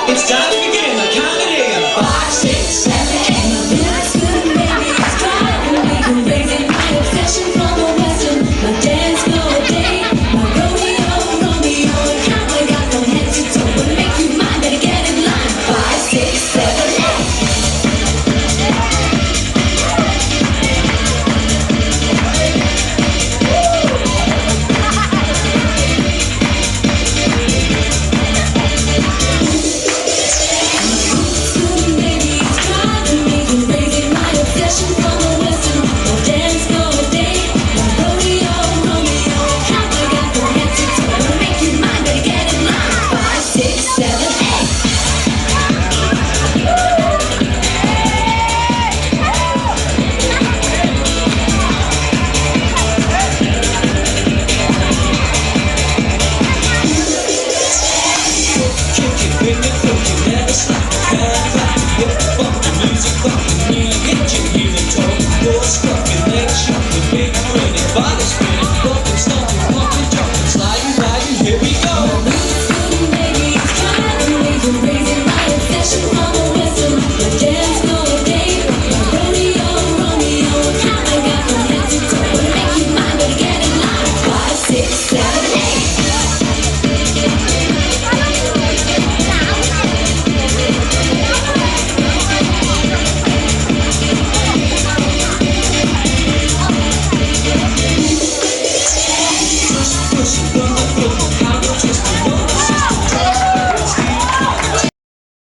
It's time to begin the comedy. 5, 6, 7, 8. Feels good, baby, it's driving me crazy. My obsession from the western, my dance floor day, my rodeo, Romeo, and cowboy got from head to toe. Wanna make you mine, better get in line. 5, 6, 7, 8. Baby, it's driving me crazy. My obsession from the western, my dance floor day, my rodeo, Romeo, and cowboy got from head to toe. Wanna make you mine, better get in line. 5, 6, 7, 8. Kick it, bring it